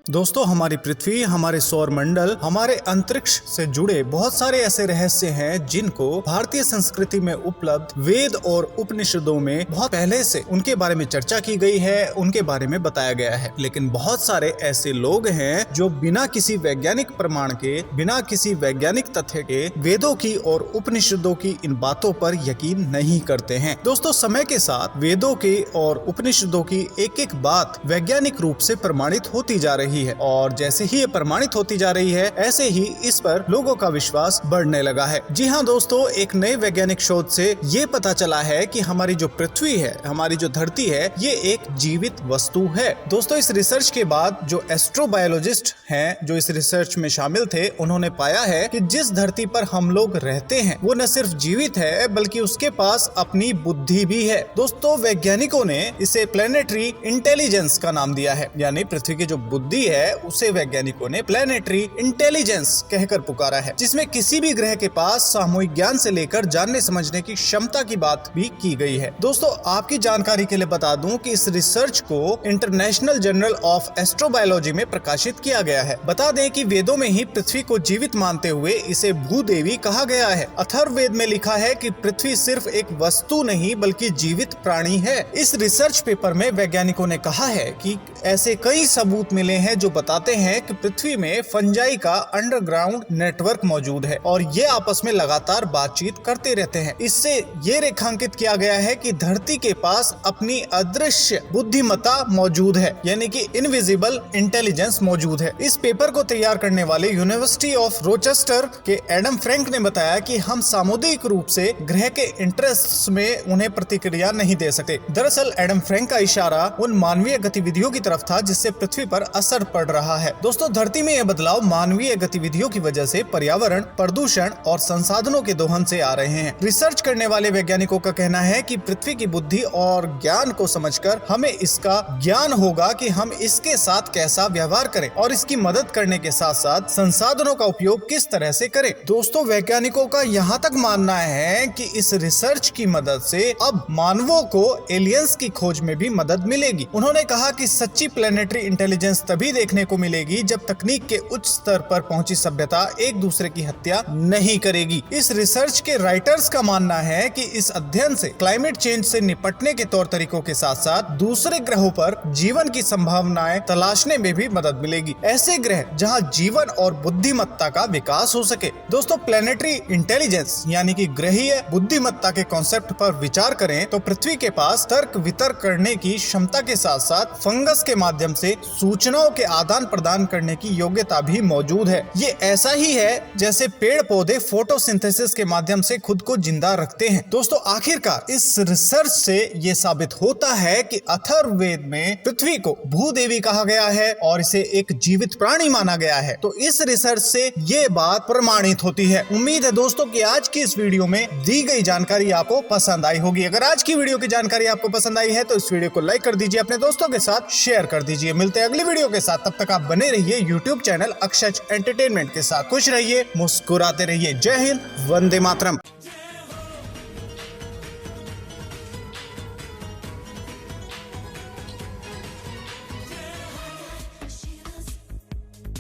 दोस्तों, हमारी पृथ्वी, हमारे सौर मंडल, हमारे अंतरिक्ष से जुड़े बहुत सारे ऐसे रहस्य हैं जिनको भारतीय संस्कृति में उपलब्ध वेद और उपनिषदों में बहुत पहले से उनके बारे में चर्चा की गई है, उनके बारे में बताया गया है। लेकिन बहुत सारे ऐसे लोग हैं जो बिना किसी वैज्ञानिक प्रमाण के, बिना किसी वैज्ञानिक तथ्य के वेदों की और उपनिषदों की इन बातों पर यकीन नहीं करते हैं। दोस्तों, समय के साथ वेदों के और उपनिषदों की एक एक बात वैज्ञानिक रूप से प्रमाणित होती जा रही है और जैसे ही ये प्रमाणित होती जा रही है ऐसे ही इस पर लोगों का विश्वास बढ़ने लगा है। जी हाँ दोस्तों, एक नए वैज्ञानिक शोध से ये पता चला है कि हमारी जो पृथ्वी है, हमारी जो धरती है, ये एक जीवित वस्तु है। दोस्तों, इस रिसर्च के बाद जो एस्ट्रोबायोलॉजिस्ट हैं जो इस रिसर्च में शामिल थे, उन्होंने पाया है कि जिस धरती पर हम लोग रहते हैं वो न सिर्फ जीवित है बल्कि उसके पास अपनी बुद्धि भी है। दोस्तों, वैज्ञानिकों ने इसे प्लेनेटरी इंटेलिजेंस का नाम दिया है, यानी पृथ्वी की जो बुद्धि है उसे वैज्ञानिकों ने प्लेनेटरी इंटेलिजेंस कहकर पुकारा है, जिसमें किसी भी ग्रह के पास सामूहिक ज्ञान से लेकर जानने समझने की क्षमता की बात भी की गई है। दोस्तों, आपकी जानकारी के लिए बता दूं कि इस रिसर्च को इंटरनेशनल जर्नल ऑफ एस्ट्रोबायोलॉजी में प्रकाशित किया गया है। बता दें कि वेदों में ही पृथ्वी को जीवित मानते हुए इसे भूदेवी कहा गया है। अथर्ववेद में लिखा है कि पृथ्वी सिर्फ एक वस्तु नहीं बल्कि जीवित प्राणी है। इस रिसर्च पेपर में वैज्ञानिकों ने कहा है कि ऐसे कई सबूत मिले हैं जो बताते हैं कि पृथ्वी में फंजाई का अंडरग्राउंड नेटवर्क मौजूद है और ये आपस में लगातार बातचीत करते रहते हैं। इससे ये रेखांकित किया गया है कि धरती के पास अपनी अदृश्य बुद्धिमत्ता मौजूद है, यानी कि इनविजिबल इंटेलिजेंस मौजूद है। इस पेपर को तैयार करने वाले यूनिवर्सिटी ऑफ रोचेस्टर के एडम फ्रैंक ने बताया कि हम सामुदायिक रूप से ग्रह के इंटरेस्ट में उन्हें प्रतिक्रिया नहीं दे सकते। दरअसल एडम फ्रैंक का इशारा उन मानवीय गतिविधियों की तरफ था जिससे पृथ्वी पर असर पड़ रहा है। दोस्तों, धरती में यह बदलाव मानवीय गतिविधियों की वजह से पर्यावरण, प्रदूषण और संसाधनों के दोहन से आ रहे हैं। रिसर्च करने वाले वैज्ञानिकों का कहना है कि पृथ्वी की बुद्धि और ज्ञान को समझकर हमें इसका ज्ञान होगा कि हम इसके साथ कैसा व्यवहार करें और इसकी मदद करने के साथ साथ संसाधनों का उपयोग किस तरह से करें। दोस्तों, वैज्ञानिकों का यहाँ तक मानना है कि इस रिसर्च की मदद से अब मानवों को एलियंस की खोज में भी मदद मिलेगी। उन्होंने कहा कि सच्ची प्लेनेटरी इंटेलिजेंस तभी देखने को मिलेगी जब तकनीक के उच्च स्तर पर पहुंची सभ्यता एक दूसरे की हत्या नहीं करेगी। इस रिसर्च के राइटर्स का मानना है कि इस अध्ययन से क्लाइमेट चेंज से निपटने के तौर तरीकों के साथ साथ दूसरे ग्रहों पर जीवन की संभावनाएं तलाशने में भी मदद मिलेगी, ऐसे ग्रह जहां जीवन और बुद्धिमत्ता का विकास हो सके। दोस्तों, प्लेनेटरी इंटेलिजेंस यानी कि ग्रहीय बुद्धिमत्ता के कॉन्सेप्ट पर विचार करें तो पृथ्वी के पास तर्क वितर्क करने की क्षमता के साथ साथ फंगस के माध्यम से सूचनाओं के आदान प्रदान करने की योग्यता भी मौजूद है। ये ऐसा ही है जैसे पेड़ पौधे फोटोसिंथेसिस के माध्यम से खुद को जिंदा रखते हैं। दोस्तों, आखिरकार इस रिसर्च से ये साबित होता है कि अथर्ववेद में पृथ्वी को भूदेवी कहा गया है और इसे एक जीवित प्राणी माना गया है। तो इस रिसर्च से ये बात प्रमाणित होती है। उम्मीद है दोस्तों कि आज की इस वीडियो में दी गई जानकारी आपको पसंद आई होगी। अगर आज की वीडियो की जानकारी आपको पसंद आई है तो इस वीडियो को लाइक कर दीजिए, अपने दोस्तों के साथ शेयर कर दीजिए। मिलते हैं अगली वीडियो के साथ, तब तक आप बने रहिए यूट्यूब चैनल अक्षज एंटरटेनमेंट के साथ। खुश रहिए, मुस्कुराते रहिए। जय हिंद, वंदे मातरम।